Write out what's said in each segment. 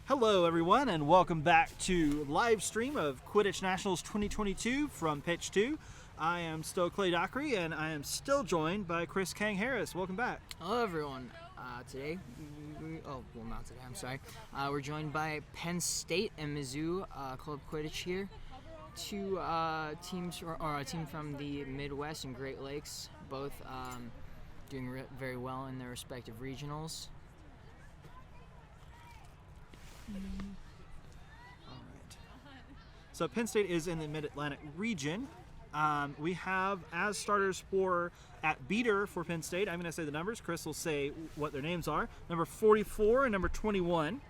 Hello everyone and welcome back to live stream of Quidditch Nationals 2022 from Pitch 2. I am still Clay Dockery and I am still joined by Chris Kang Harris. Welcome back. Hello everyone. Today, not today, I'm sorry. We're joined by Penn State and Mizzou Club Quidditch here. Two teams, or a team from the Midwest and Great Lakes, both doing very well in their respective regionals. All right. So Penn State is in the Mid-Atlantic region. We have as starters at beater for Penn State. I'm going to say the numbers. Chris will say what their names are. Number 44 and number 21.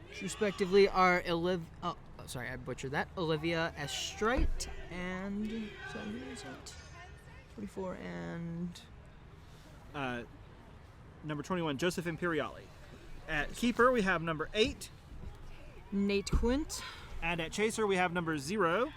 Which respectively are I butchered that. Olivia Estrite and who is that? 44 and number 21, Joseph Imperiali. At keeper, we have number 8, Nate Quint. And at chaser, we have number 0,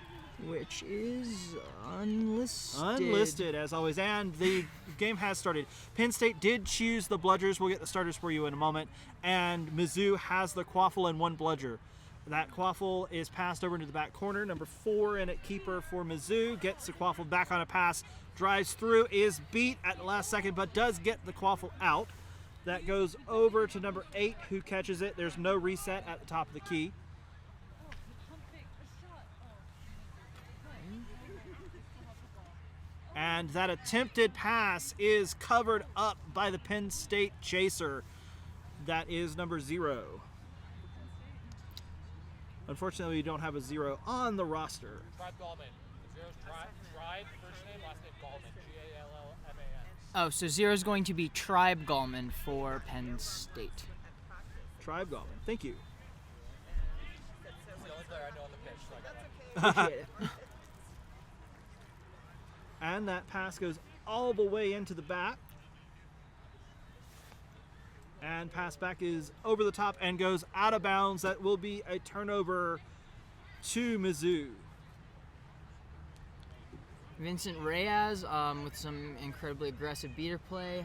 which is unlisted. Unlisted, as always. And the game has started. Penn State did choose the bludgers. We'll get the starters for you in a moment. And Mizzou has the quaffle and one bludger. That quaffle is passed over into the back corner. Number 4 in at keeper for Mizzou gets the quaffle back on a pass, drives through, is beat at the last second, but does get the quaffle out. That goes over to number 8, who catches it. There's no reset at the top of the key. And that attempted pass is covered up by the Penn State chaser. That is number 0. Unfortunately, we don't have a 0 on the roster. Tribe Gallman. Zero's Tribe, first name, last name Gallman. Gallman. Oh, so 0 is going to be Tribe Gallman for Penn State. Tribe Gallman. Thank you. He's the only player I know on the pitch, so I got that. Appreciate it. And that pass goes all the way into the back. And pass back is over the top and goes out of bounds. That will be a turnover to Mizzou. Vincent Reyes with some incredibly aggressive beater play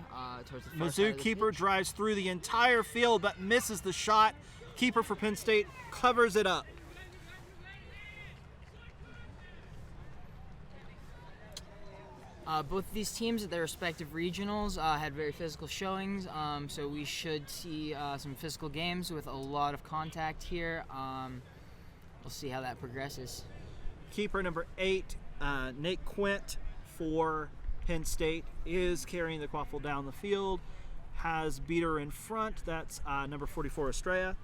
towards the far side Mizzou of the keeper pitch. drives through the entire field but misses the shot. Keeper for Penn State covers it up. Both of these teams at their respective regionals had very physical showings, so we should see some physical games with a lot of contact here. We'll see how that progresses. Keeper number 8, Nate Quint for Penn State, is carrying the quaffle down the field. Has beater in front. That's number 44, Estrella.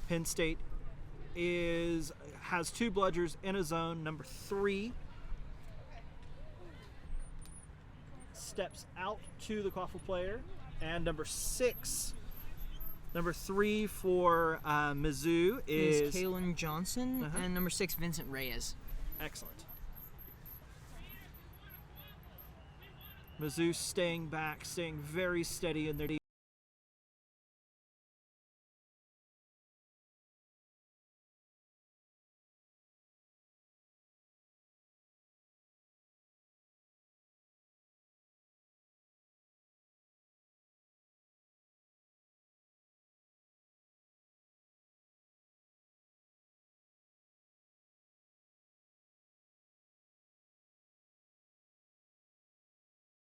Penn State has 2 bludgers in a zone. Number 3 steps out to the quaffle player, and number 6, number 3 for Mizzou is Kaylin Johnson, and number 6 Vincent Reyes. Excellent. Mizzou staying back, staying very steady in their defense.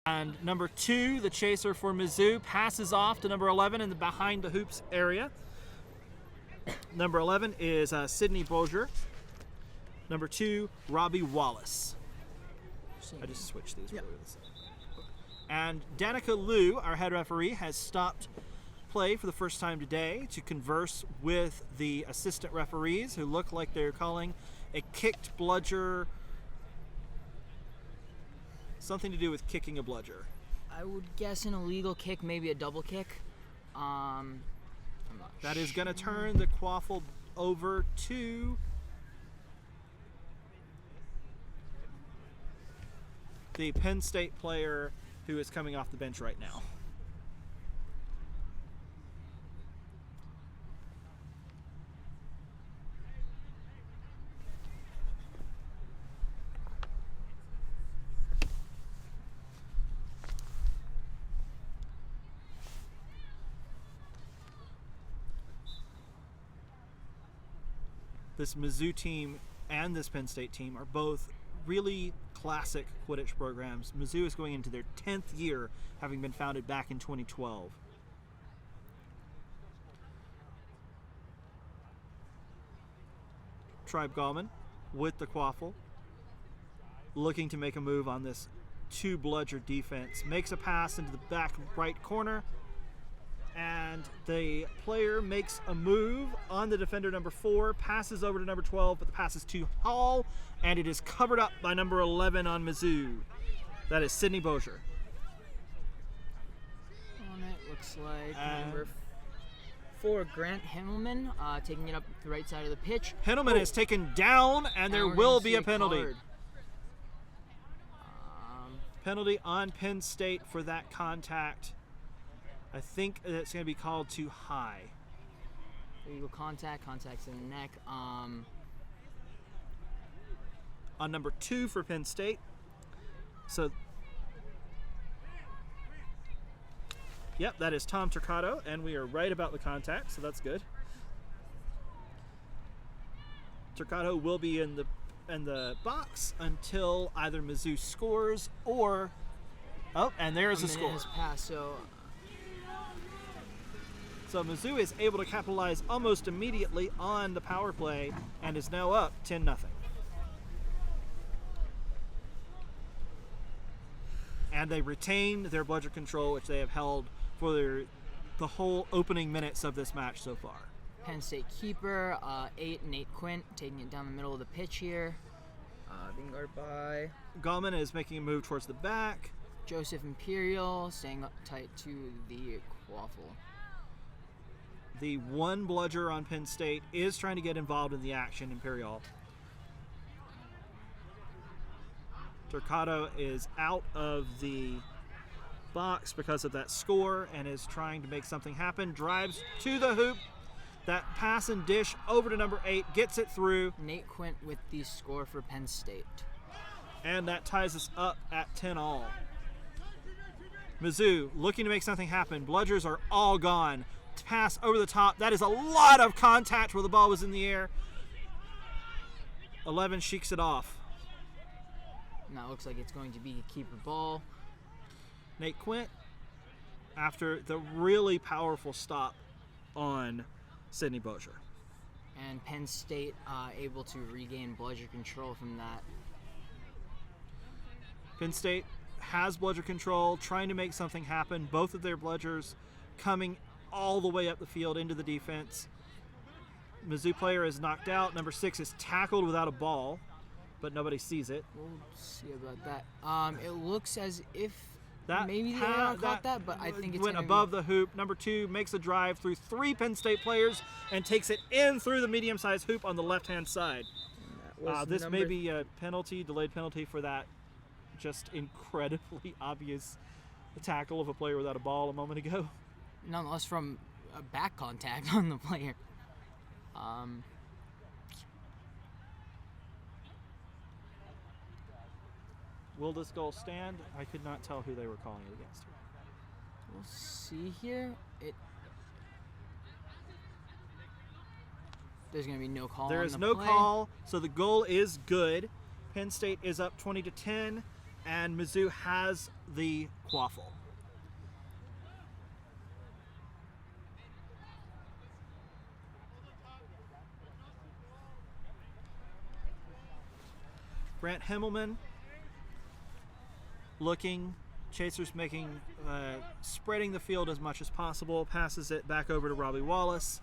And number 2, the chaser for Mizzou, passes off to number 11 in the behind the hoops area. Number 11 is Sydney Bozier. Number 2, Robbie Wallace. I just switched these. Yep. And Danica Liu, our head referee, has stopped play for the first time today to converse with the assistant referees, who look like they're calling a kicked bludger. Something to do with kicking a bludger. I would guess an illegal kick, maybe a double kick. That is going to turn the quaffle over to the Penn State player who is coming off the bench right now. this Mizzou team and this Penn State team are both really classic Quidditch programs. Mizzou is going into their 10th year, having been founded back in 2012. Tribe Gallman with the quaffle, looking to make a move on this two-bludger defense. Makes a pass into the back right corner, and the player makes a move on the defender number 4, passes over to number 12, but the pass is too Hall, and it is covered up by number 11 on Mizzou. That is Sydney Bozier. On it looks like number 4, Grant Himmelman, taking it up the right side of the pitch. Himmelman is taken down, and there will be a penalty. Penalty on Penn State for that contact. I think it's going to be called too high. Illegal contacts in the neck. On number 2 for Penn State. So, yep, that is Tom Turcato, and we are right about the contact, so that's good. Turcato will be in the box until either Mizzou scores or and there's a score. Has passed, So Mizzou is able to capitalize almost immediately on the power play and is now up 10-0. And they retain their bludger control, which they have held for the whole opening minutes of this match so far. Penn State keeper, 8, Nate Quint, taking it down the middle of the pitch here. Being guarded by Gallman is making a move towards the back. Joseph Imperial, staying up tight to the quaffle. The one bludger on Penn State is trying to get involved in the action, Imperial. Turcato is out of the box because of that score and is trying to make something happen. Drives to the hoop. That pass and dish over to number 8, gets it through. Nate Quint with the score for Penn State. And that ties us up at 10-all. Mizzou looking to make something happen. Bludgers are all gone. Pass over the top. That is a lot of contact where the ball was in the air. 11 sheiks it off. Now it looks like it's going to be a keeper ball. Nate Quint, after the really powerful stop on Sydney Bozier. And Penn State able to regain bludger control from that. Penn State has bludger control, trying to make something happen. Both of their bludgers coming all the way up the field into the defense. Mizzou player is knocked out. Number 6 is tackled without a ball, but nobody sees it. We'll see about that. It looks as if that maybe they caught that, but I think it's went above the hoop. Number 2 makes a drive through 3 Penn State players and takes it in through the medium-sized hoop on the left-hand side. This may be a penalty, delayed penalty for that just incredibly obvious tackle of a player without a ball a moment ago. Nonetheless, from a back contact on the player. Will this goal stand? I could not tell who they were calling it against. We'll see here. There's going to be no call. There on is the no play. call, so the goal is good. Penn State is up 20-10, and Mizzou has the quaffle. Grant Himmelman looking, Chasers making, spreading the field as much as possible, passes it back over to Robbie Wallace.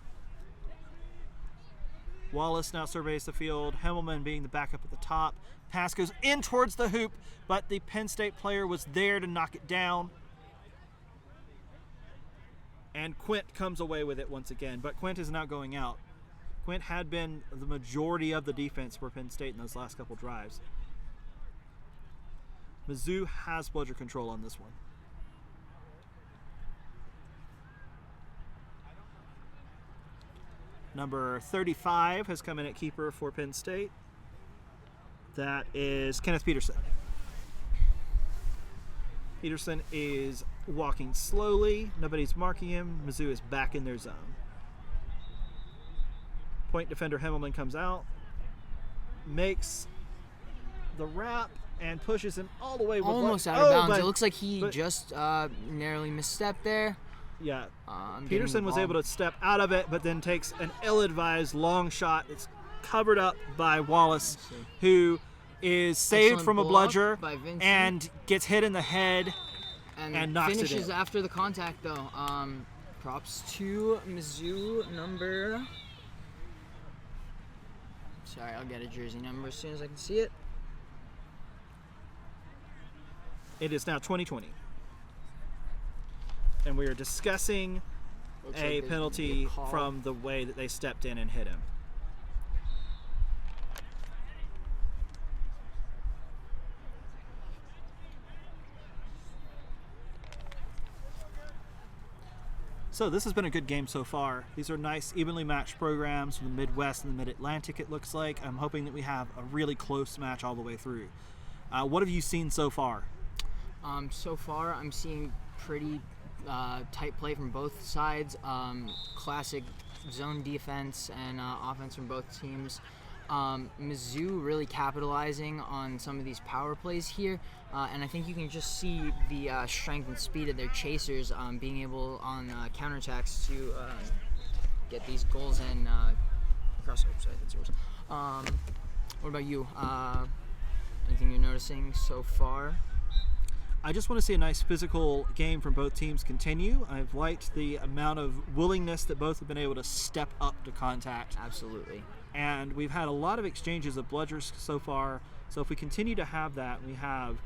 Wallace now surveys the field, Himmelman being the backup at the top. Pass goes in towards the hoop, but the Penn State player was there to knock it down. And Quint comes away with it once again, but Quint is now going out. Quint had been the majority of the defense for Penn State in those last couple drives. Mizzou has bludger control on this one. Number 35 has come in at keeper for Penn State. That is Kenneth Peterson. Peterson is walking slowly. Nobody's marking him. Mizzou is back in their zone. Point defender Himmelman comes out, makes the wrap, and pushes him all the way. With Almost out of bounds. It looks like he just narrowly misstepped there. Yeah. I'm getting Peterson the was ball. able to step out of it, but then takes an ill-advised long shot. It's covered up by Wallace, who is saved Excellent from a block bludger by Vincent. and gets hit in the head. And knocks it finishes in. after the contact, though. Props to Mizzou number. Sorry, I'll get a jersey number as soon as I can see it. It is now 2020. And we are discussing Looks a like there's gonna be penalty a call. from the way that they stepped in and hit him. So this has been a good game so far. These are nice, evenly matched programs from the Midwest and the Mid-Atlantic, it looks like. I'm hoping that we have a really close match all the way through. What have you seen so far? So far, I'm seeing pretty tight play from both sides. Classic zone defense and offense from both teams. Mizzou really capitalizing on some of these power plays here, and I think you can just see the strength and speed of their chasers being able on counterattacks to get these goals and cross. Oh, sorry, that's yours. What about you? Anything you're noticing so far? I just want to see a nice physical game from both teams continue. I've liked the amount of willingness that both have been able to step up to contact. Absolutely. And we've had a lot of exchanges of bludgers so far. So if we continue to have that, we have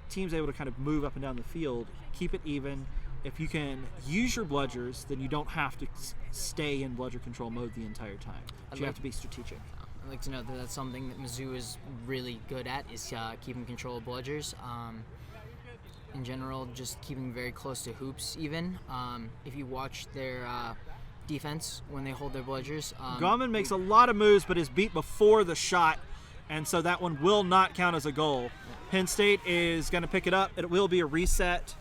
teams able to kind of move up and down the field, keep it even. If you can use your bludgers, then you don't have to stay in bludger control mode the entire time. You have to be strategic. I'd like to note that that's something that Mizzou is really good at, is keeping control of bludgers. In general, just keeping very close to hoops even. If you watch their defense when they hold their bludgers. Gauman makes a lot of moves, but is beat before the shot, and so that one will not count as a goal. Yeah. Penn State is going to pick it up. It will be a reset,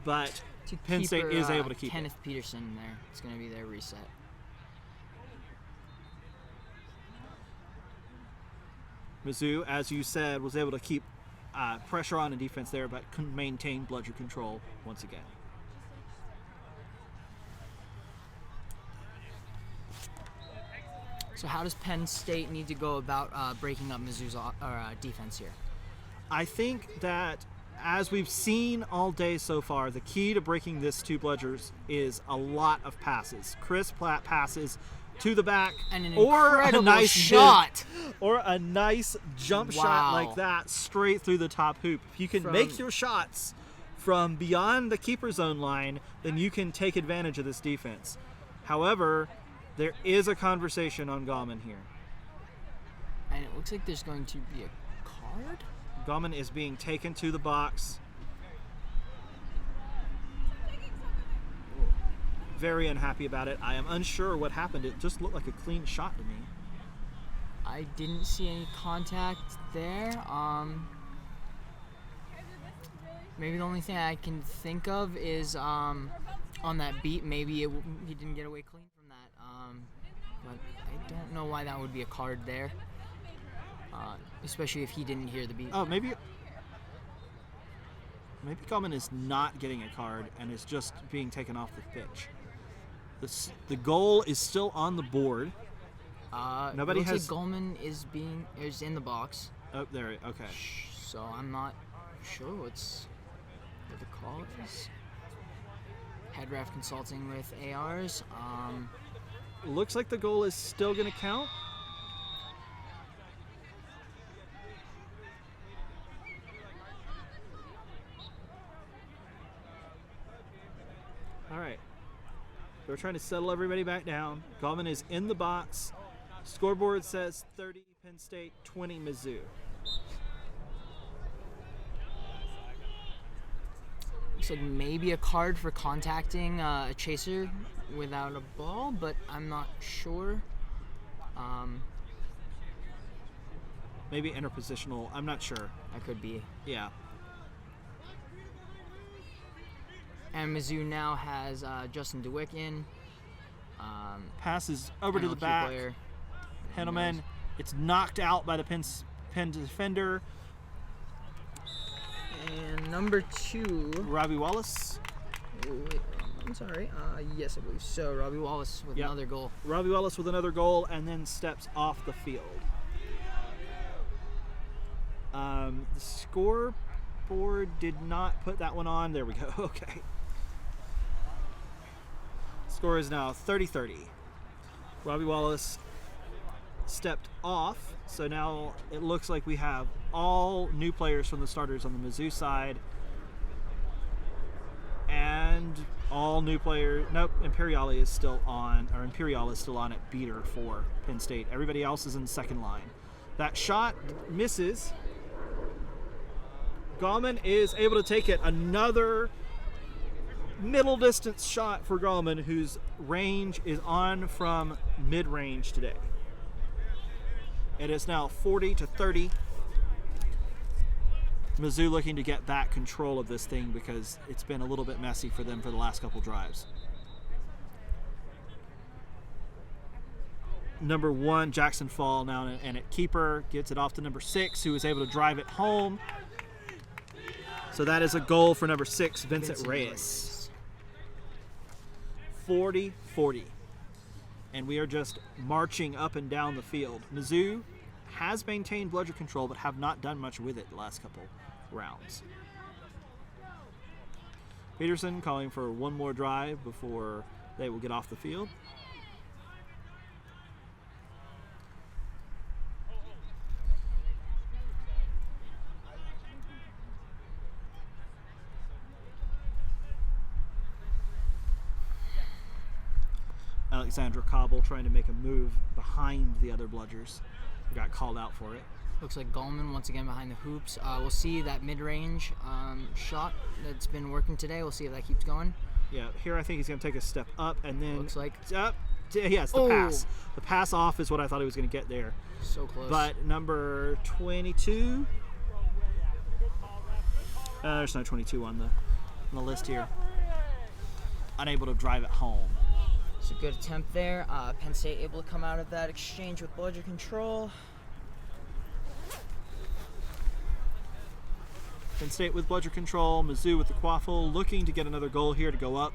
but Penn State is able to keep Kenneth Peterson there. It's going to be their reset. Mizzou, as you said, was able to keep pressure on in defense there, but couldn't maintain bludger control once again. So how does Penn State need to go about breaking up Mizzou's defense here? I think that, as we've seen all day so far, the key to breaking this two bludgers is a lot of passes. Chris Platt passes to the back, and an or a nice shot, or a nice jump shot like that straight through the top hoop. If you can make your shots from beyond the keeper zone line, then you can take advantage of this defense. However, there is a conversation on Gauman here. And it looks like there's going to be a card? Gauman is being taken to the box. Very unhappy about it. I am unsure what happened. It just looked like a clean shot to me. I didn't see any contact there. Maybe the only thing I can think of is on that beat, maybe he didn't get away clean from that. But I don't know why that would be a card there, especially if he didn't hear the beat. Oh, maybe Gauman is not getting a card and is just being taken off the pitch. The goal is still on the board. Nobody has. Like Gauman is in the box. Oh, there. Okay. So I'm not sure what the call is. Head ref consulting with ARs. Looks like the goal is still going to count. All right. They're trying to settle everybody back down. Gauman is in the box. Scoreboard says 30 Penn State, 20 Mizzou. Looks like maybe a card for contacting a chaser without a ball, but I'm not sure. Maybe interpositional. I'm not sure. That could be. Yeah. And Mizzou now has Justin DeWick in. Passes over to the NLQ back. player. Henneman. It's knocked out by the Penn defender. And number 2. Robbie Wallace. Wait, I'm sorry. Yes, I believe so. Robbie Wallace with Yep. another goal. Robbie Wallace with another goal and then steps off the field. The scoreboard did not put that one on. There we go. Okay. Score is now 30-30. Robbie Wallace stepped off, so now it looks like we have all new players from the starters on the Mizzou side. And all new players. Nope, Imperial is still on at beater for Penn State. Everybody else is in the second line. That shot misses. Gallman is able to take it. Another middle distance shot for Gallman, whose range is on from mid-range today. It is now 40-30. Mizzou looking to get back control of this thing because it's been a little bit messy for them for the last couple drives. Number 1, Jackson Fall now and at keeper, gets it off to number 6, who is able to drive it home. So that is a goal for number 6, Vincent Reyes. 40-40. And we are just marching up and down the field. Mizzou has maintained bludger control, but have not done much with it the last couple rounds. Peterson calling for one more drive before they will get off the field. Alexandra Cobble trying to make a move behind the other bludgers. Got called out for it. Looks like Gallman once again behind the hoops. We'll see that mid-range shot that's been working today. We'll see if that keeps going. Yeah, here I think he's going to take a step up and then... Looks like... Up. Yes, the pass. The pass off is what I thought he was going to get there. So close. But number 22... there's no 22 on the list here. Unable to drive it home. It's a good attempt there. Penn State able to come out of that exchange with bludger control. Penn State with bludger control. Mizzou with the quaffle, looking to get another goal here to go up.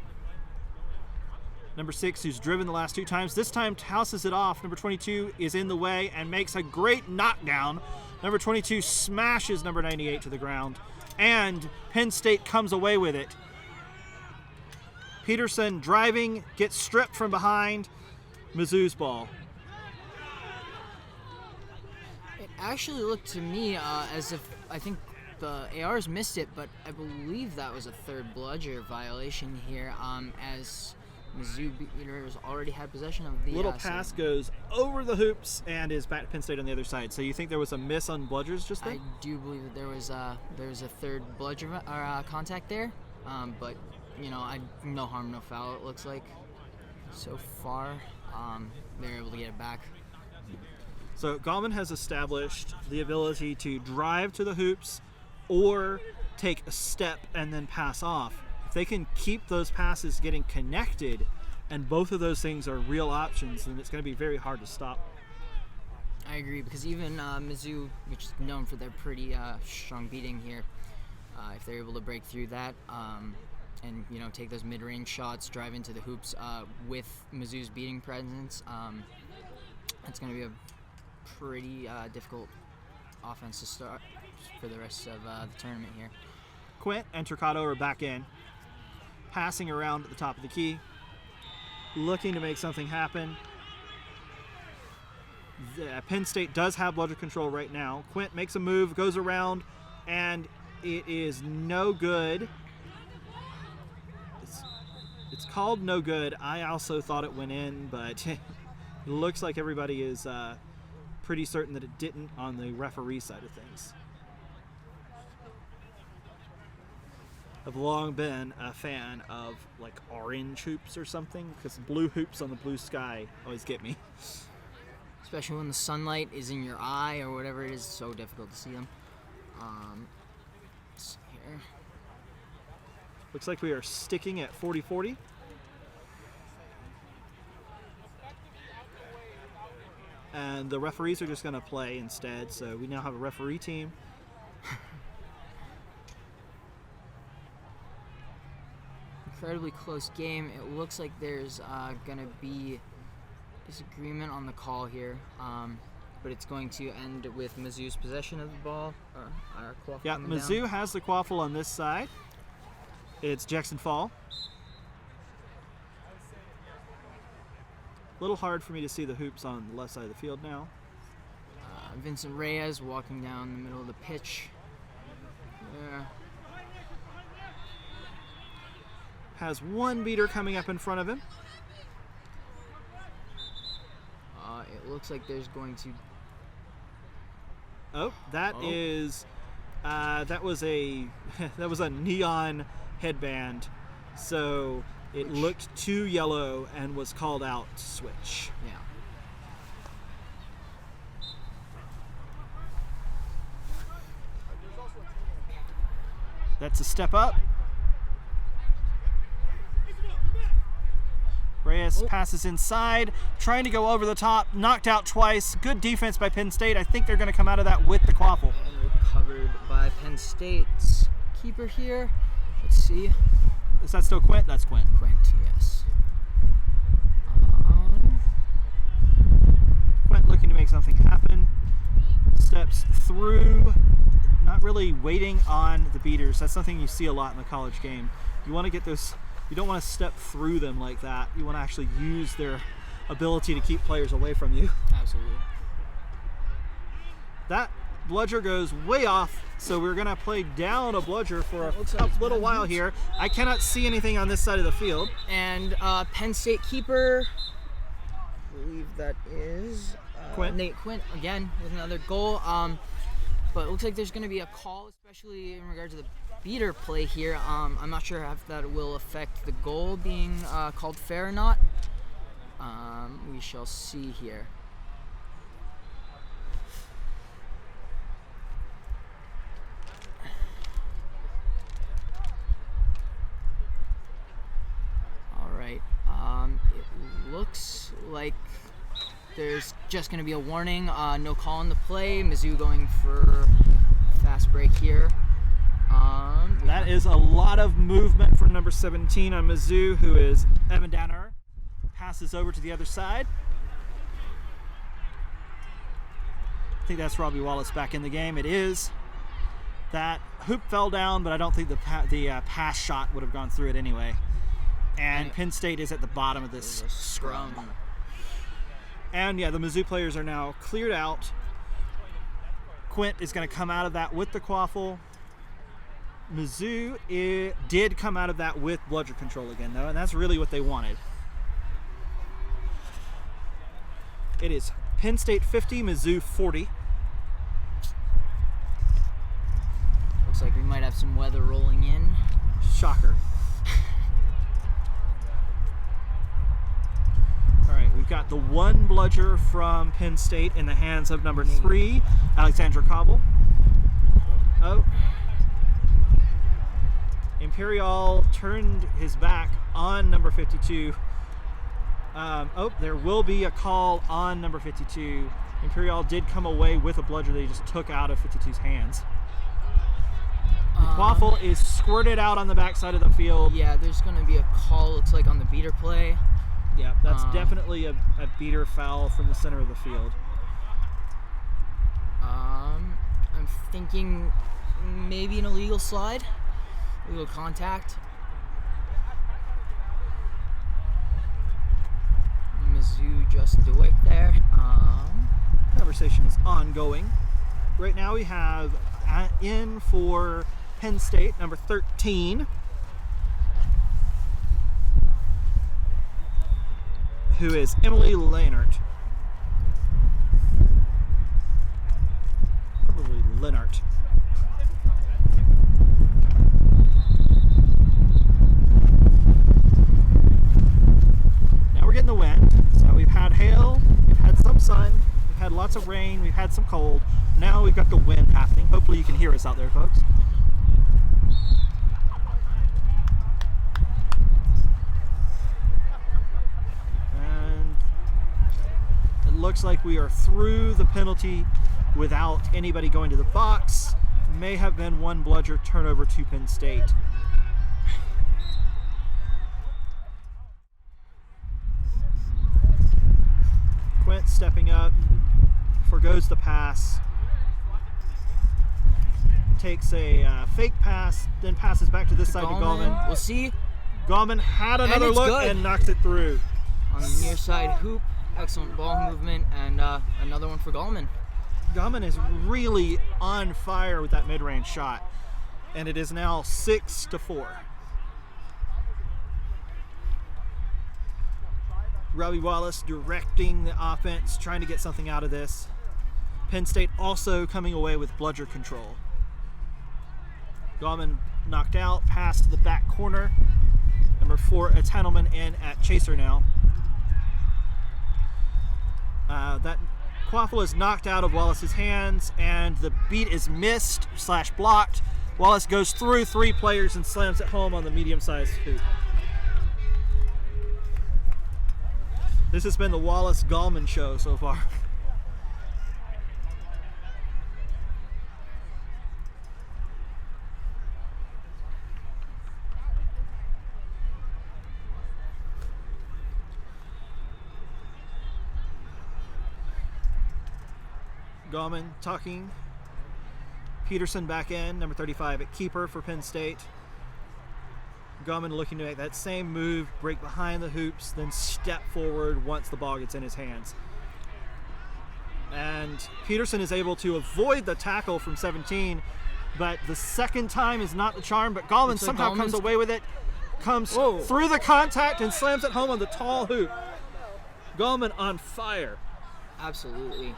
Number 6, who's driven the last 2 times. This time tosses it off. Number 22 is in the way and makes a great knockdown. Number 22 smashes number 98 to the ground. And Penn State comes away with it. Peterson driving, gets stripped from behind. Mizzou's ball. It actually looked to me as if I think the ARs missed it, but I believe that was a third bludger violation here, as Mizzou beaters already had possession of the little pass goes over the hoops and is back to Penn State on the other side. So you think there was a miss on bludgers just there? I do believe that there was a third bludger contact there, but you know, no harm, no foul. It looks like so far. They're able to get it back. So Gallman has established the ability to drive to the hoops or take a step and then pass off. If they can keep those passes getting connected, and both of those things are real options, then it's going to be very hard to stop. I agree, because even Mizzou, which is known for their pretty strong beating here, if they're able to break through that and you know, take those mid-range shots, drive into the hoops with Mizzou's beating presence, it's going to be a pretty difficult offense to start for the rest of the tournament here. Quint and Turcato are back in, passing around at the top of the key, looking to make something happen. Penn State does have bludger control right now. Quint makes a move, goes around, and it is no good. It's called no good. I also thought it went in, but it looks like everybody is pretty certain that it didn't on the referee side of things. I've long been a fan of like orange hoops or something, because blue hoops on the blue sky always get me. Especially when the sunlight is in your eye or whatever it is, it's so difficult to see them. Let's see here. Looks like we are sticking at 40-40. and the referees are just going to play instead. So we now have a referee team. Incredibly close game. It looks like there's going to be disagreement on the call here, but it's going to end with Mizzou's possession of the ball. Our quaffle Yeah, coming Mizzou down. has the quaffle on this side. It's Jackson Fall. A little hard for me to see the hoops on the left side of the field now. Vincent Reyes walking down the middle of the pitch. Yeah. Has one beater coming up in front of him. It looks like there's going to. Oh, that is that was a that was a neon headband, so it looked too yellow and was called out to switch. Yeah. That's a step up. Reyes passes inside, trying to go over the top, knocked out twice. Good defense by Penn State. I think they're going to come out of that with the quaffle. And recovered by Penn State's keeper here. Let's see. Is that still Quint? That's Quint. Quint, yes. Quint looking to make something happen. Steps through, not really waiting on the beaters. That's something you see a lot in the college game. You want to get those. You don't want to step through them like that. You want to actually use their ability to keep players away from you. Absolutely. That bludger goes way off, so we're going to play down a bludger for a Looks like it's little bad while news. here. I cannot see anything on this side of the field. And Penn State keeper, I believe that is Quint. Nate Quint again with another goal. But it looks like there's going to be a call, especially in regard to the beater play here. I'm not sure if that will affect the goal being called fair or not. We shall see here. All right. It looks like there's just going to be a warning. No call on the play. Mizzou going for fast break here. That is a lot of movement for number 17 on Mizzou, who is Evan Danner. Passes over to the other side. I think that's Robbie Wallace back in the game. It is. That hoop fell down, but I don't think the pass shot would have gone through it anyway. And Penn State is at the bottom of this scrum. And yeah, the Mizzou players are now cleared out. Quint is going to come out of that with the quaffle. Mizzou did come out of that with bludger control again, though, and that's really what they wanted. It is Penn State 50, Mizzou 40. Looks like we might have some weather rolling in. Shocker. All right, we've got the one bludger from Penn State in the hands of number 3, Alexandra Cobble. Oh. Imperial turned his back on number 52. There will be a call on number 52. Imperial did come away with a bludger that he just took out of 52's hands. The quaffle is squirted out on the backside of the field. Yeah, there's going to be a call, looks like, on the beater play. Yeah, that's definitely a beater foul from the center of the field. I'm thinking maybe an illegal slide. Illegal contact. Mizzou just do it there. Conversation is ongoing. Right now we have in for Penn State, number 13, who is Emily Leonard. Probably Leonard. Now we're getting the wind. So we've had hail, we've had some sun, we've had lots of rain, we've had some cold. Now we've got the wind happening. Hopefully you can hear us out there, folks. looks like we are through the penalty without anybody going to the box. May have been one bludger turnover to Penn State. Quint stepping up, forgoes the pass, takes a fake pass, then passes back to this side to Gallman. We'll see. Gallman had another look good. and knocked it through. On the near side hoop, excellent ball movement, and another one for Gallman. Gallman is really on fire with that mid-range shot, and it is now 6-4. Robbie Wallace directing the offense, trying to get something out of this. Penn State also coming away with bludger control. Gallman knocked out, pass to the back corner. Number 4, it's Hendelman in at chaser now. That quaffle is knocked out of Wallace's hands, and the beat is missed / blocked. Wallace goes through 3 players and slams it home on the medium-sized hoop. This has been the Wallace-Gallman show so far. Gallman tucking. Peterson back in, number 35 at keeper for Penn State. Gallman looking to make that same move, break behind the hoops, then step forward once the ball gets in his hands. And Peterson is able to avoid the tackle from 17, but the second time is not the charm, but Gallman somehow comes away with it, comes through the contact and slams it home on the tall hoop. Gallman on fire. Absolutely.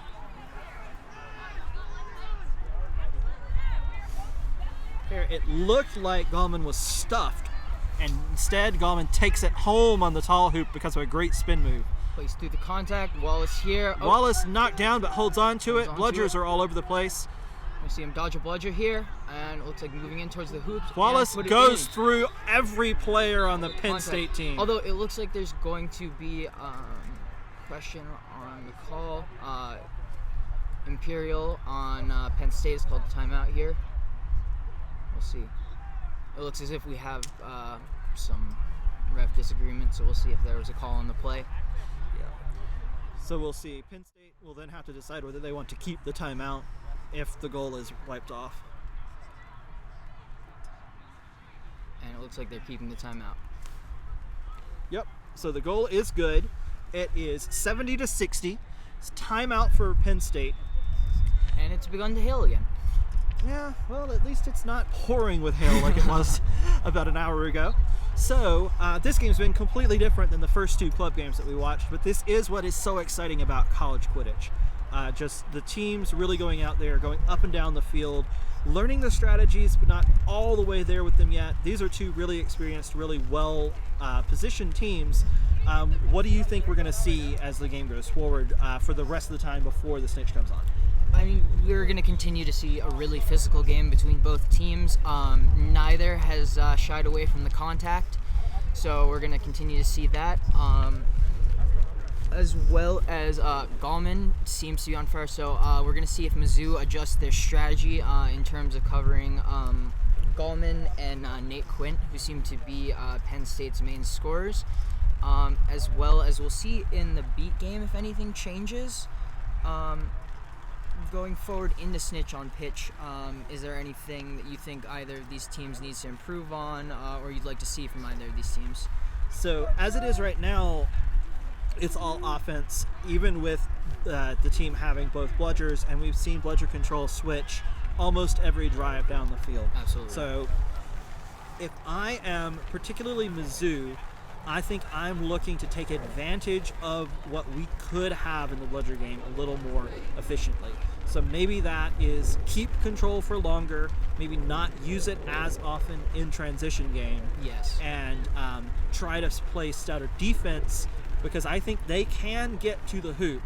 Here, it looked like Gallman was stuffed, and instead Gallman takes it home on the tall hoop because of a great spin move. Plays through the contact. Wallace here. Wallace knocked down but holds on to it. Bludgers are all over the place. We see him dodge a bludger here, and it looks like moving in towards the hoops. Wallace goes through every player on the Penn State team. Although it looks like there's going to be question on the call. Imperial on Penn State is called the timeout here. We'll see. It looks as if we have some ref disagreement, so we'll see if there was a call on the play. Yeah. So we'll see. Penn State will then have to decide whether they want to keep the timeout if the goal is wiped off. And it looks like they're keeping the timeout. Yep. So the goal is good. It is 70-60. It's timeout for Penn State. And it's begun to hail again. Yeah, well, at least it's not pouring with hail like it was about an hour ago. So, this game's been completely different than the first 2 club games that we watched, but this is what is so exciting about college Quidditch. Just the teams really going out there, going up and down the field, learning the strategies, but not all the way there with them yet. These are 2 really experienced, really well positioned teams. What do you think we're going to see as the game goes forward for the rest of the time before the snitch comes on? I mean, we're going to continue to see a really physical game between both teams. Neither has shied away from the contact, so we're going to continue to see that. As well as Gallman seems to be on fire, so we're going to see if Mizzou adjusts their strategy in terms of covering Gallman and Nate Quint, who seem to be Penn State's main scorers. As well as we'll see in the beat game if anything changes. Going forward into snitch on pitch, is there anything that you think either of these teams needs to improve on or you'd like to see from either of these teams? So as it is right now, it's all offense, even with the team having both bludgers, and we've seen bludger control switch almost every drive down the field. Absolutely. So if I am particularly Mizzou, I think I'm looking to take advantage of what we could have in the bludger game a little more efficiently. So maybe that is keep control for longer, maybe not use it as often in transition game. Yes. And try to play stouter defense, because I think they can get to the hoop.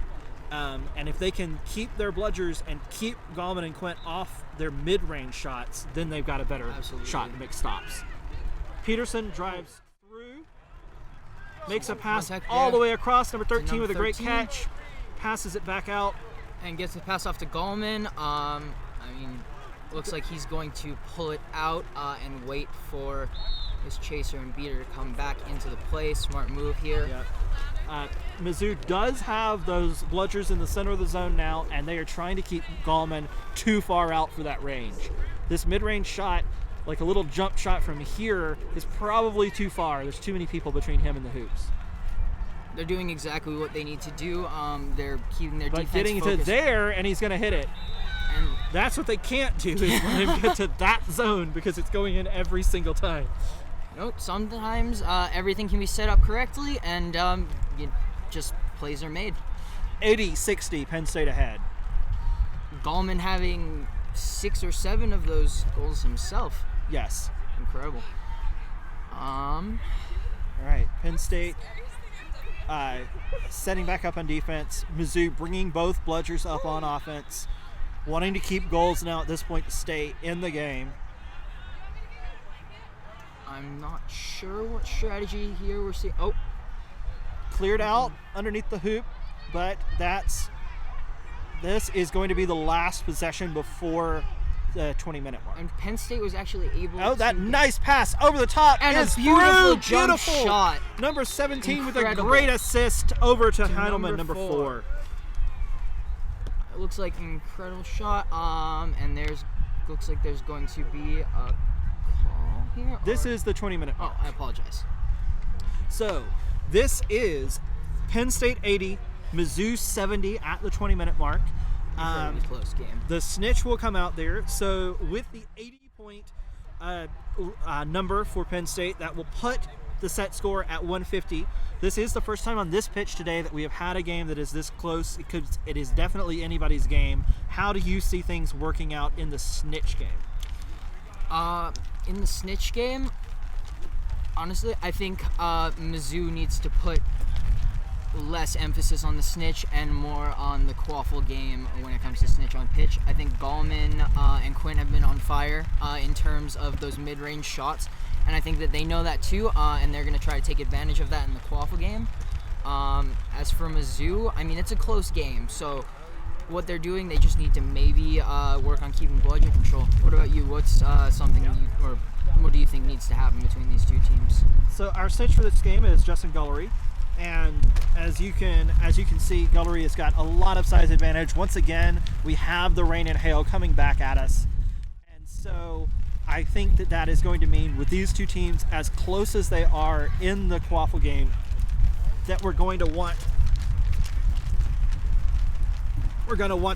And if they can keep their bludgers and keep Gallman and Quint off their mid-range shots, then they've got a better shot to make stops. Peterson drives through, makes a pass all the way across, number 13 with a great catch. passes it back out. And gets the pass off to Gallman. Looks like he's going to pull it out and wait for his chaser and beater to come back into the play. Smart move here. Yeah. Mizzou does have those bludgers in the center of the zone now, and they are trying to keep Gallman too far out for that range. This mid-range shot, like a little jump shot from here, is probably too far. There's too many people between him and the hoops. They're doing exactly what they need to do. They're keeping their defense getting focused. to there, and he's going to hit it. And that's what they can't do, is let him get to that zone, because it's going in every single time. Nope. Sometimes everything can be set up correctly, and just plays are made. 80-60, Penn State ahead. Gallman having 6 or 7 of those goals himself. Yes. Incredible. All right, Penn State setting back up on defense. Mizzou bringing both bludgers up on offense, wanting to keep goals now at this point to stay in the game. I'm not sure what strategy here we're seeing. Oh. Cleared out underneath the hoop, but this is going to be the last possession before the 20-minute mark. And Penn State was actually able to... that nice pass over the top. And is a beautiful through. jump shot. Number 17 Incredible. with a great assist over to Heidelman, number 4. It looks like an incredible shot. And looks like there's going to be a call here. This is the 20-minute mark. Oh, I apologize. So, this is Penn State 80, Mizzou 70 at the 20-minute mark. Close game. The snitch will come out there. So with the 80-point number for Penn State, that will put the set score at 150. This is the first time on this pitch today that we have had a game that is this close. It is definitely anybody's game. How do you see things working out in the snitch game? In the snitch game, honestly, I think Mizzou needs to put less emphasis on the snitch and more on the quaffle game when it comes to snitch on pitch. I think Gallman and Quinn have been on fire in terms of those mid-range shots, and I think that they know that too, and they're going to try to take advantage of that in the quaffle game. As for Mizzou, it's a close game, so what they're doing, they just need to maybe work on keeping bludgeon control. What about you? What's what do you think needs to happen between these two teams? So our snitch for this game is Justin Gullery. And as you can see, Gullery has got a lot of size advantage. Once again, we have the rain and hail coming back at us. And so I think that is going to mean, with these two teams as close as they are in the quaffle game, that we're going to want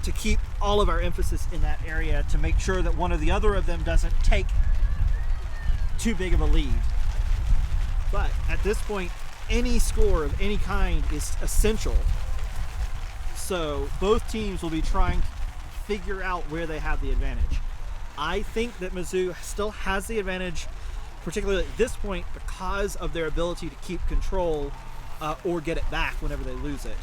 to keep all of our emphasis in that area to make sure that one or the other of them doesn't take too big of a lead. But at this point, any score of any kind is essential. So both teams will be trying to figure out where they have the advantage. I think that Mizzou still has the advantage, particularly at this point, because of their ability to keep control or get it back whenever they lose it.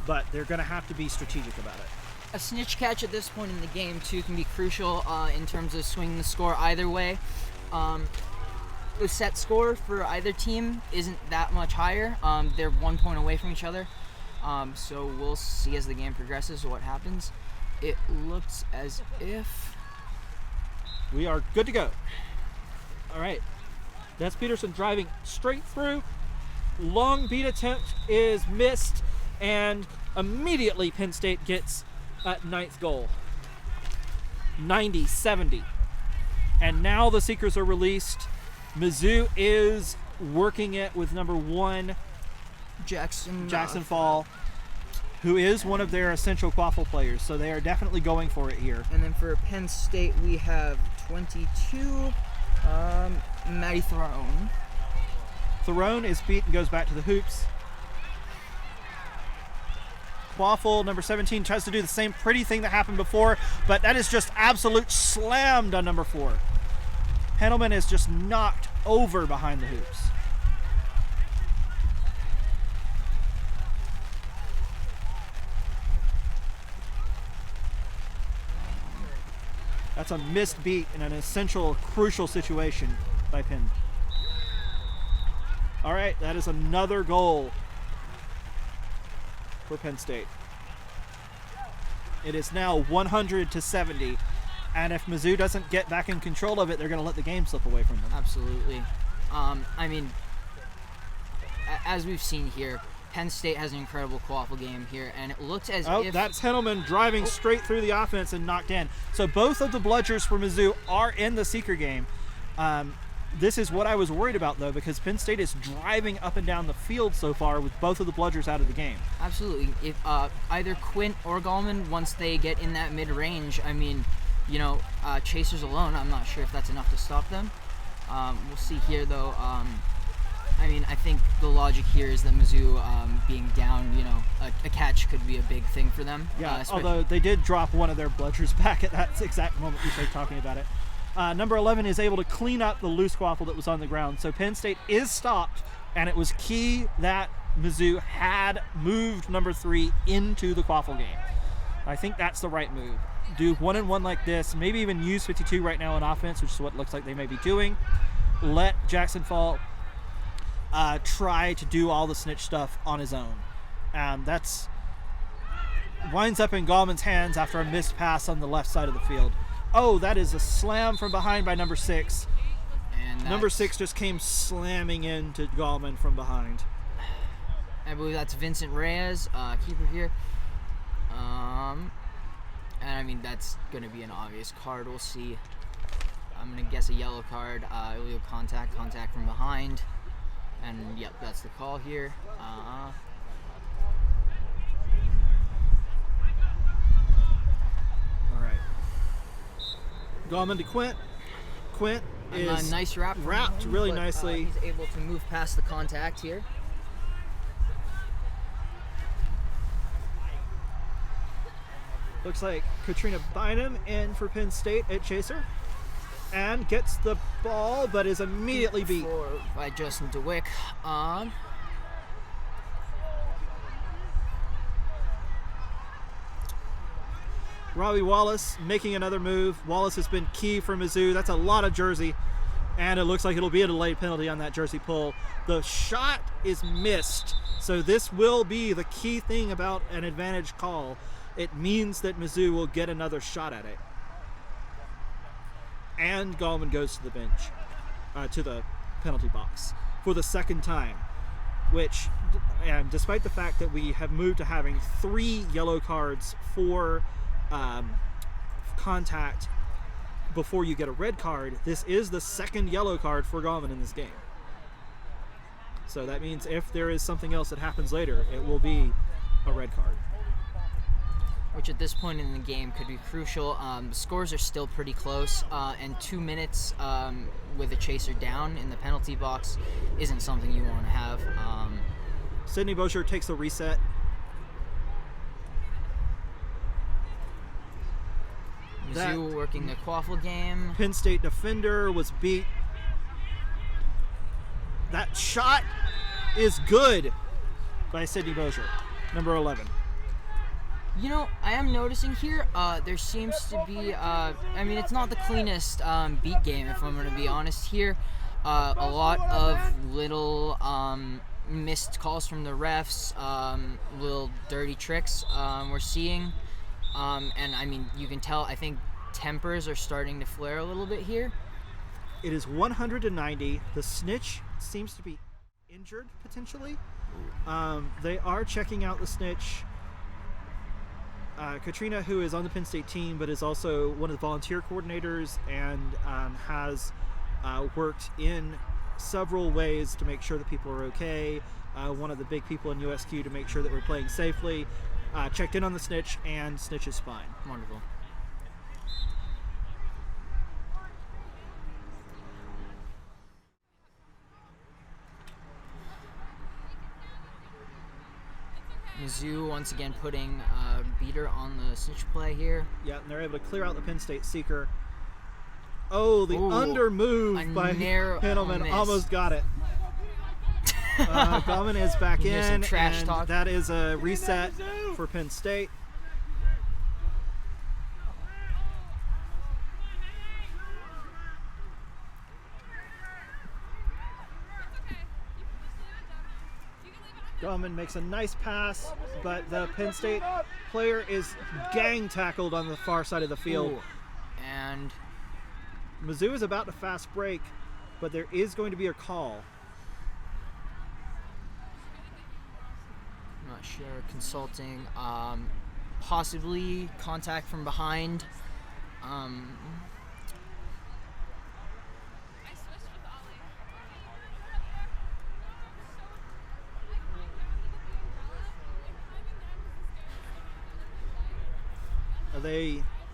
But they're going to have to be strategic about it. A snitch catch at this point in the game, too, can be crucial in terms of swinging the score either way. The set score for either team isn't that much higher. They're 1 point away from each other. So we'll see as the game progresses what happens. It looks as if we are good to go. All right. That's Peterson driving straight through. Long beat attempt is missed, and immediately Penn State gets ninth goal. 90-70. And now the Seekers are released. Mizzou is working it with number 1, Jackson Fall, who is one of their essential quaffle players. So they are definitely going for it here. And then for Penn State, we have 22, Maddie Throne. Throne is beat and goes back to the hoops. Quaffle, number 17, tries to do the same pretty thing that happened before, but that is just absolute slammed on number 4. Heidelman is just knocked over behind the hoops. That's a missed beat in an essential, crucial situation by Penn. All right, that is another goal for Penn State. It is now 100-70. And if Mizzou doesn't get back in control of it, they're going to let the game slip away from them. Absolutely. I mean, as we've seen here, Penn State has an incredible quaffle game here, and it looks as if... That's Hendelman driving straight through the offense and knocked in. So both of the bludgers for Mizzou are in the seeker game. This is what I was worried about, though, because Penn State is driving up and down the field so far with both of the bludgers out of the game. Absolutely. If either Quint or Gallman, once they get in that mid-range, I mean, you know, chasers alone, I'm not sure if that's enough to stop them. We'll see here, though. I mean, I think the logic here is that Mizzou being down, you know, a catch could be a big thing for them. Yeah, although they did drop one of their bludgers back at that exact moment we started talking about it. Number 11 is able to clean up the loose quaffle that was on the ground. So Penn State is stopped, and it was key that Mizzou had moved number 3 into the quaffle game. I think that's the right move. Do 1-and-1 like this, maybe even use 52 right now on offense, which is what it looks like they may be doing. Let Jackson Fall try to do all the snitch stuff on his own. That's winds up in Gallman's hands after a missed pass on the left side of the field. Oh, that is a slam from behind by number 6. And number 6 just came slamming into Gallman from behind. I believe that's Vincent Reyes, keeper here. And I mean, that's going to be an obvious card. We'll see. I'm going to guess a yellow card. Illegal contact from behind. And yep, that's the call here. All right. Gallman to Quint. Quint is nice wrapped him, really nicely. He's able to move past the contact here. Looks like Katrina Bynum in for Penn State at chaser. And gets the ball, but is immediately beat. By Justin DeWick. Robbie Wallace making another move. Wallace has been key for Mizzou. That's a lot of jersey. And it looks like it'll be a delayed penalty on that jersey pull. The shot is missed. So this will be the key thing about an advantage call. It means that Mizzou will get another shot at it. And Gallman goes to the bench, to the penalty box for the second time, which, and despite the fact that we have moved to having 3 yellow cards for contact before you get a red card, this is the second yellow card for Gallman in this game. So that means if there is something else that happens later, it will be a red card. Which at this point in the game could be crucial. The scores are still pretty close, and 2 minutes with a chaser down in the penalty box isn't something you want to have. Sydney Bosher takes the reset. Mizzou working the quaffle game. Penn State defender was beat. That shot is good by Sydney Bosher, number 11. You know, I am noticing here, there seems to be, I mean, it's not the cleanest beat game, if I'm going to be honest here. A lot of little missed calls from the refs, little dirty tricks we're seeing. And, I mean, you can tell, I think tempers are starting to flare a little bit here. It is 100-90. The snitch seems to be injured, potentially. They are checking out the snitch. Katrina, who is on the Penn State team, but is also one of the volunteer coordinators and has worked in several ways to make sure that people are okay. One of the big people in USQ to make sure that we're playing safely. Checked in on the snitch, and snitch is fine. Wonderful. Mizzou once again putting beater on the snitch play here. Yeah, and they're able to clear out the Penn State seeker. Oh, the under move by Hendelman almost got it. Gallman is back in, and talk. That is a reset for Penn State. Gallman makes a nice pass, but the Penn State player is gang tackled on the far side of the field. Ooh. And Mizzou is about to fast break, but there is going to be a call. I'm not sure. Consulting. Possibly contact from behind.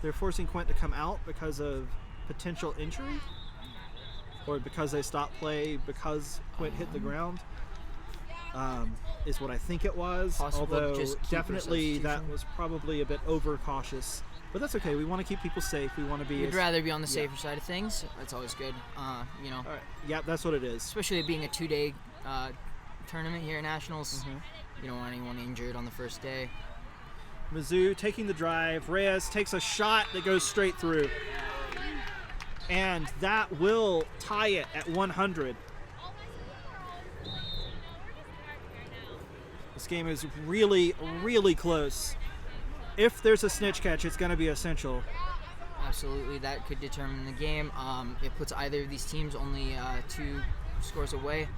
They're forcing Quint to come out because of potential injury, or because they stopped play because Quint hit the ground. Is what I think it was. Possible Although just keeper definitely that substitution. was probably a bit overcautious, but that's okay. We want to keep people safe. We want to be. We'd rather be on the safer side of things. That's always good. All right. Yeah, that's what it is. Especially it being a 2-day tournament here at Nationals. You don't want anyone injured on the first day. Mizzou taking the drive. Reyes takes a shot that goes straight through, and that will tie it at 100. This game is really, really close. If there's a snitch catch, it's going to be essential. Absolutely, that could determine the game. It puts either of these teams only 2 scores away.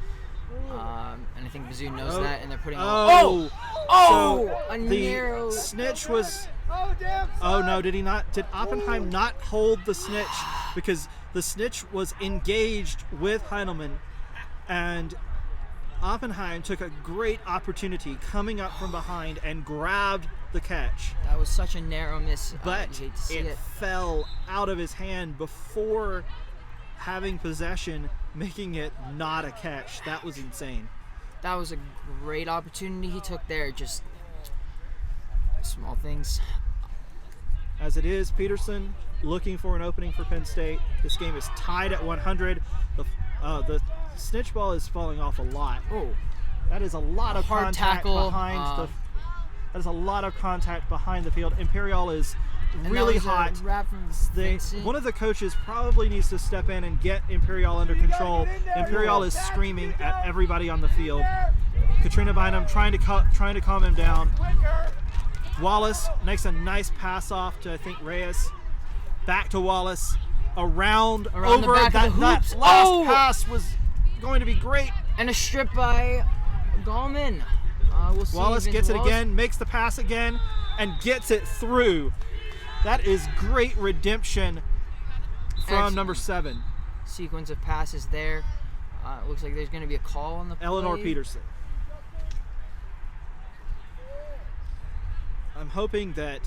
And I think Mizzou knows that, and they're putting Oh! Oh! So A the narrow snitch was... Oh, no, did he not? Did Oppenheim not hold the snitch? Because the snitch was engaged with Heidelman, and Oppenheim took a great opportunity coming up from behind and grabbed the catch. That was such a narrow miss. But You hate to see it fell out of his hand before having possession, making it not a catch. That was insane. That was a great opportunity he took there. Just small things. As it is, Peterson looking for an opening for Penn State. This game is tied at 100. The snitch ball is falling off a lot. Oh, That is a lot of hard contact tackle, behind the. That is a lot of contact behind the field. Imperial is and that really was a hot. wrap from Vincent. One of the coaches probably needs to step in and get Imperial under control. Imperial is screaming at everybody on the field. Katrina Bynum trying to calm him down. Wallace makes a nice pass off to, I think, Reyes. Back to Wallace. Around the over back of that, the that hoops. last Oh! pass was going to be great. And a strip by Gallman. We'll see. Wallace Vince gets it Wallace. again, makes the pass again, and gets it through. That is great redemption from Excellent. number 7, Sequence of passes there. It looks like there's going to be a call on the play. Eleanor Peterson. I'm hoping that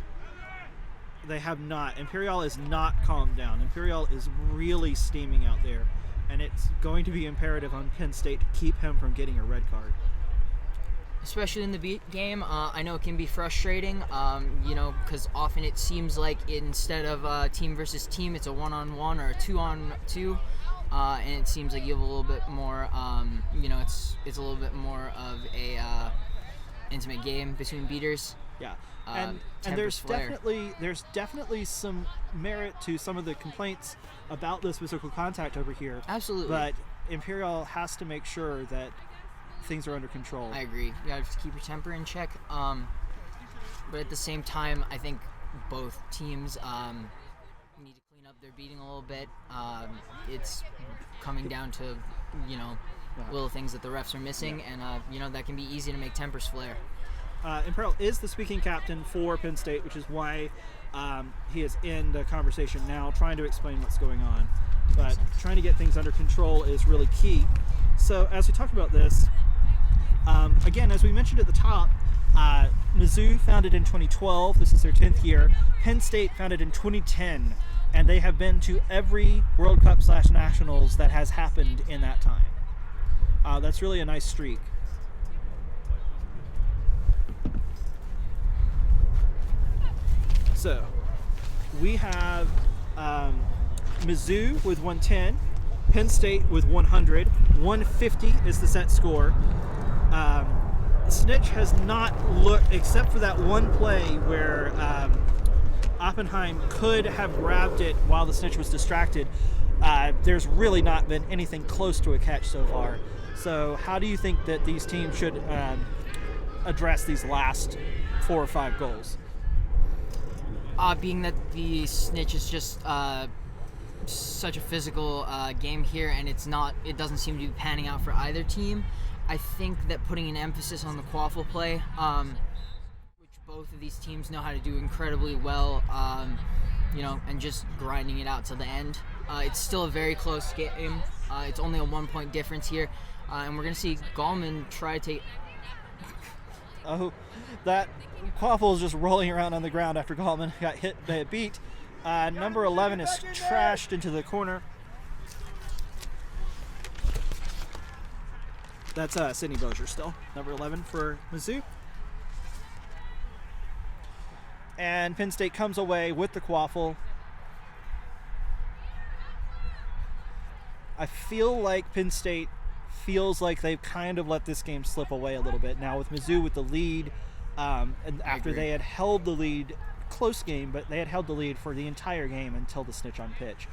they have not. Imperial is not calmed down. Imperial is really steaming out there, and it's going to be imperative on Penn State to keep him from getting a red card. Especially in the beat game. I know it can be frustrating, because often it seems like instead of team versus team, it's a 1-on-1 or a 2-on-2, and it seems like you have a little bit more, it's a little bit more of a intimate game between beaters. Yeah, and Tempers flare. there's definitely some merit to some of the complaints about this physical contact over here. Absolutely. But Imperial has to make sure that things are under control. I agree. You have to keep your temper in check. But at the same time, I think both teams need to clean up their beating a little bit. It's coming down to, little things that the refs are missing, and that can be easy to make tempers flare. Imperial is the speaking captain for Penn State, which is why he is in the conversation now, trying to explain what's going on. But trying to get things under control is really key. So as we talk about this, again, as we mentioned at the top, Mizzou founded in 2012. This is their 10th year. Penn State founded in 2010, and they have been to every World Cup / Nationals that has happened in that time. That's really a nice streak. So we have Mizzou with 110, Penn State with 100, 150 is the set score. Snitch has not looked, except for that one play where Oppenheim could have grabbed it while the snitch was distracted. There's really not been anything close to a catch so far. So how do you think that these teams should address these last 4 or 5 goals? Being that the snitch is just such a physical game here, and it doesn't seem to be panning out for either team. I think that putting an emphasis on the quaffle play, which both of these teams know how to do incredibly well, and just grinding it out to the end. It's still a very close game. It's only a 1-point difference here, and we're gonna see Gallman try to take. Oh, that quaffle is just rolling around on the ground after Gallman got hit by a beat. Number 11 is trashed into the corner. That's Sydney Bozier still, number 11 for Mizzou. And Penn State comes away with the quaffle. I feel like Penn State feels like they've kind of let this game slip away a little bit now with Mizzou with the lead, and after they had held the lead, close game, but they had held the lead for the entire game until the snitch on pitch,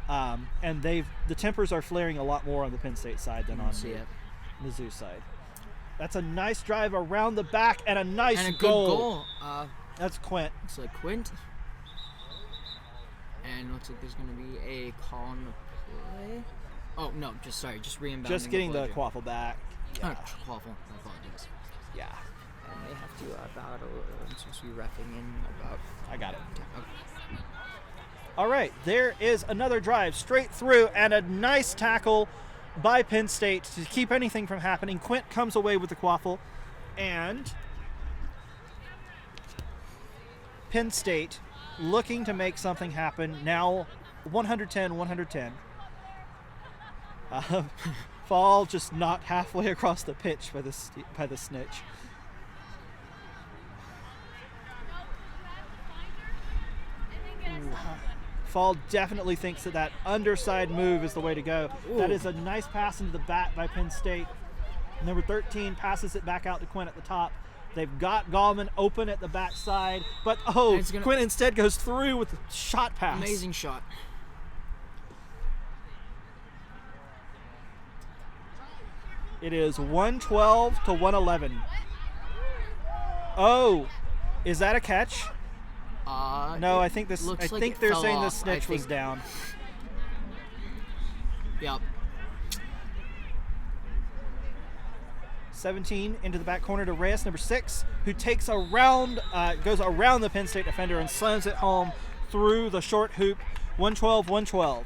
and the tempers are flaring a lot more on the Penn State side than on the Mizzou side. That's a nice drive around the back and a nice and a goal. Good goal. That's Quint. Looks like Quint, and looks like there's going to be a call on the play. Oh no, just reinbounding. Just getting the quaffle back. Yeah. Quaffle. I apologize. Yeah. And they have to battle. I'm supposed to be reffing in about. I got it. Okay. All right, there is another drive straight through and a nice tackle by Penn State to keep anything from happening. Quint comes away with the quaffle, and Penn State looking to make something happen. Now 110-110. Fall just knocked halfway across the pitch by the snitch. Fall definitely thinks that underside move is the way to go. Ooh. That is a nice pass into the bat by Penn State. Number 13 passes it back out to Quint at the top. They've got Gallman open at the backside, but Quint instead goes through with the shot pass. Amazing shot. It is 112-111. Oh, is that a catch? No, I think this. I think they're saying the snitch was down. Yep. 17 into the back corner to Reyes, number 6, who takes goes around the Penn State defender and slams it home through the short hoop. 112-112.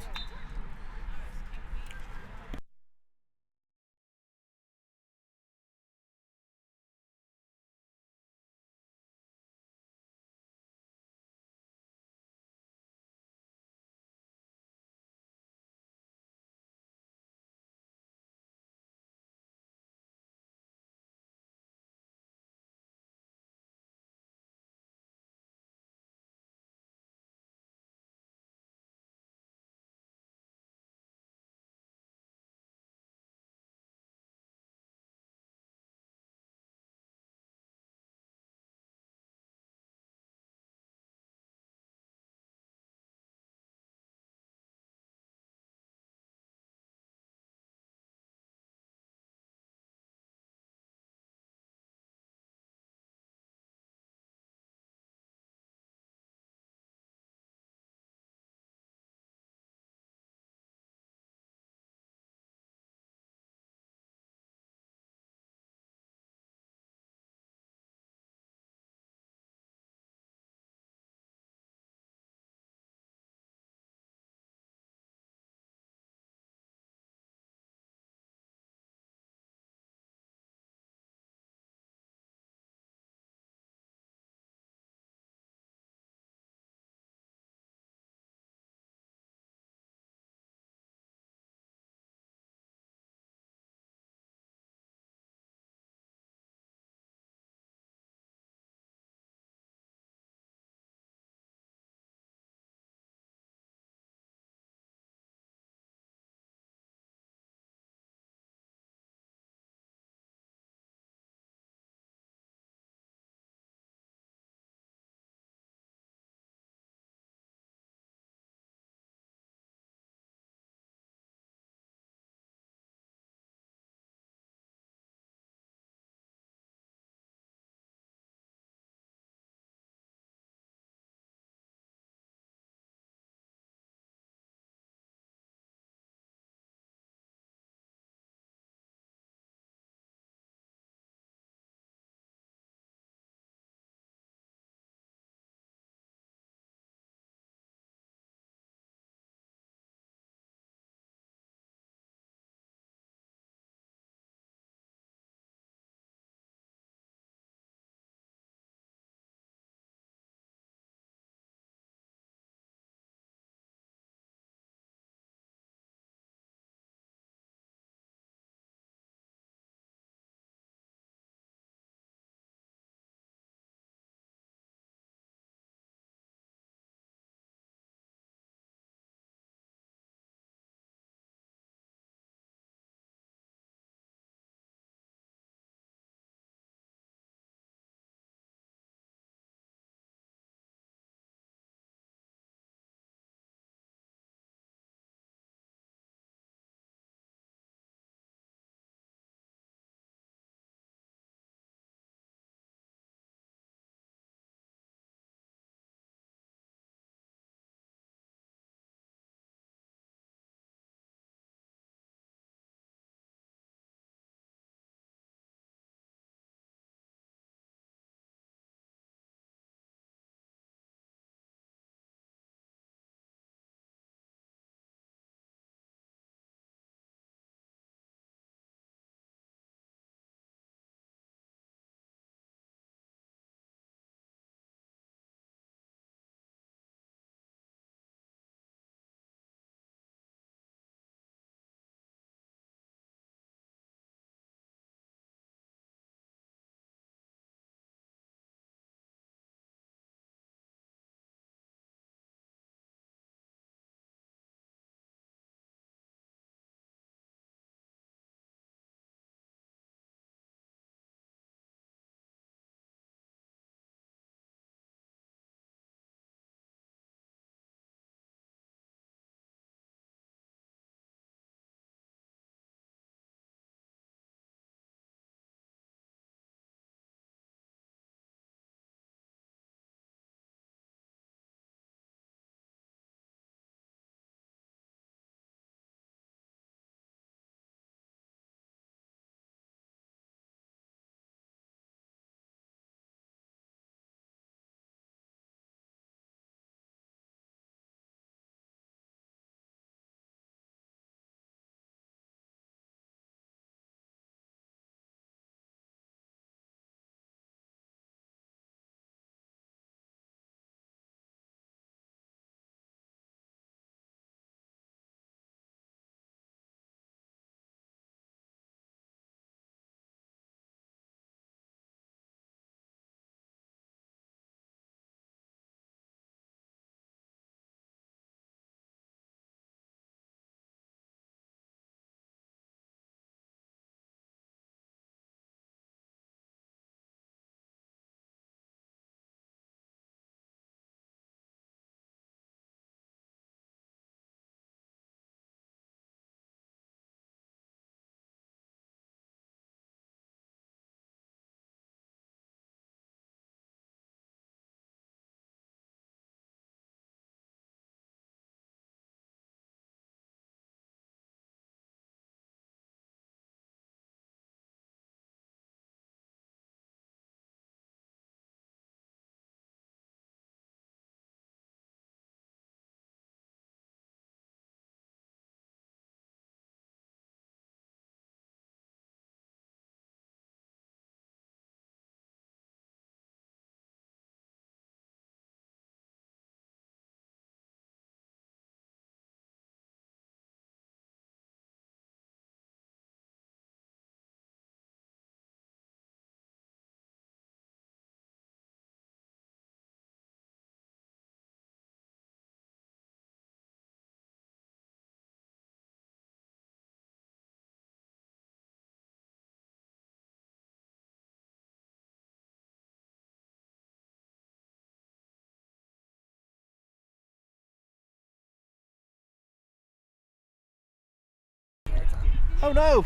Oh no!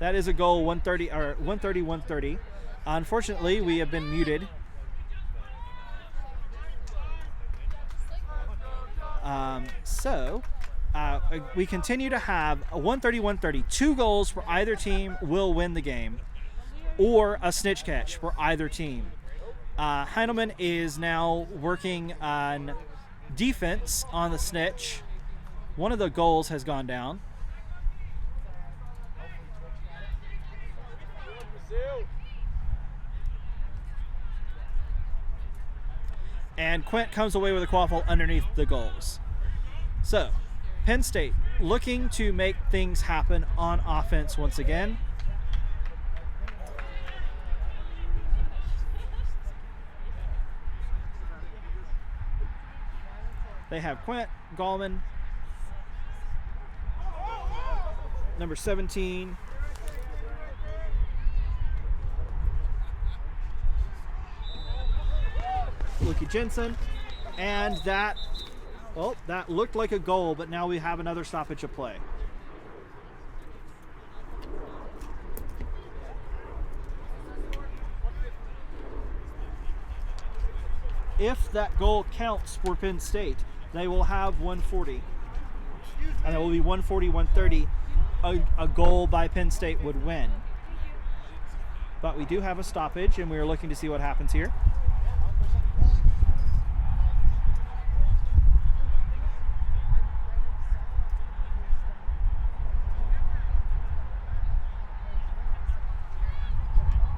That is a goal, 130 or 130. Unfortunately, we have been muted. We continue to have a 130. 2 goals for either team will win the game, or a snitch catch for either team. Heidelman is now working on defense on the snitch. One of the goals has gone down. And Quint comes away with a quaffle underneath the goals. So, Penn State looking to make things happen on offense once again. They have Quint, Gallman, number 17, Lucky Jensen, and that looked like a goal, but now we have another stoppage of play. If that goal counts for Penn State, they will have 140. And it will be 140-130. A goal by Penn State would win. But we do have a stoppage, and we are looking to see what happens here.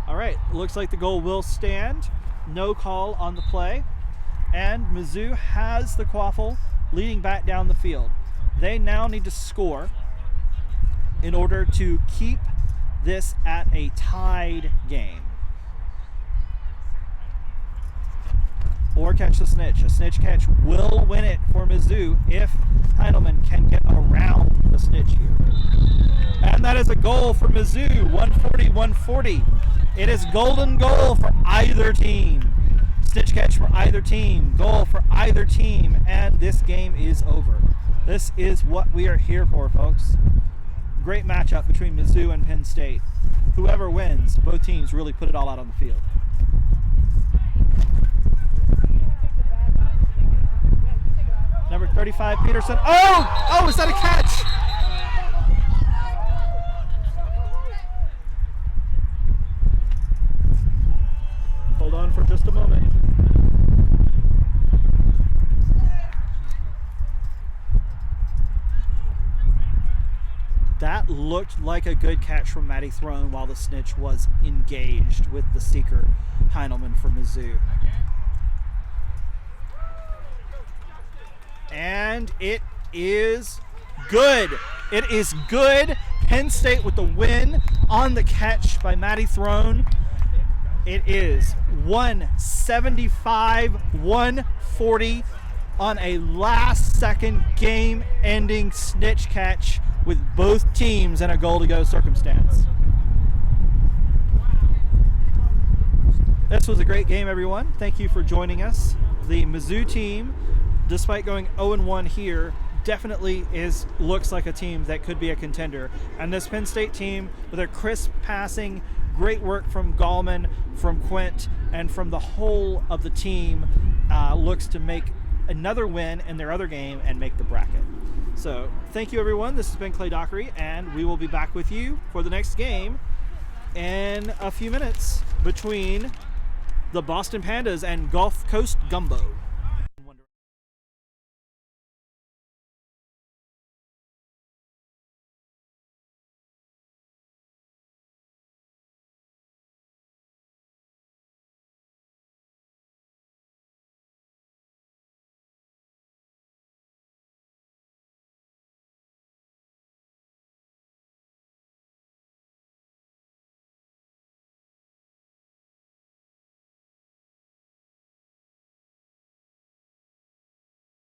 All right, looks like the goal will stand. No call on the play. And Mizzou has the quaffle leading back down the field. They now need to score in order to keep this at a tied game. Or catch the snitch. A snitch catch will win it for Mizzou if Heidelman can get around the snitch here. And that is a goal for Mizzou, 140-140. It is golden goal for either team. Snitch catch for either team, goal for either team, and this game is over. This is what we are here for, folks. Great matchup between Mizzou and Penn State. Whoever wins, both teams really put it all out on the field. Number 35, Peterson. Oh, is that a catch? Hold on for just a moment. That looked like a good catch from Matty Throne while the snitch was engaged with the seeker, Heidelman for Mizzou. And it is good. It is good. Penn State with the win on the catch by Matty Throne. It is 175-140 on a last-second game-ending snitch catch with both teams in a goal-to-go circumstance. This was a great game, everyone. Thank you for joining us. The Mizzou team, despite going 0-1 here, definitely looks like a team that could be a contender. And this Penn State team, with their crisp passing, great work from Gallman, from Quint, and from the whole of the team, looks to make another win in their other game and make the bracket. So thank you, everyone. This has been Clay Dockery, and we will be back with you for the next game in a few minutes between the Boston Pandas and Gulf Coast Gumbo.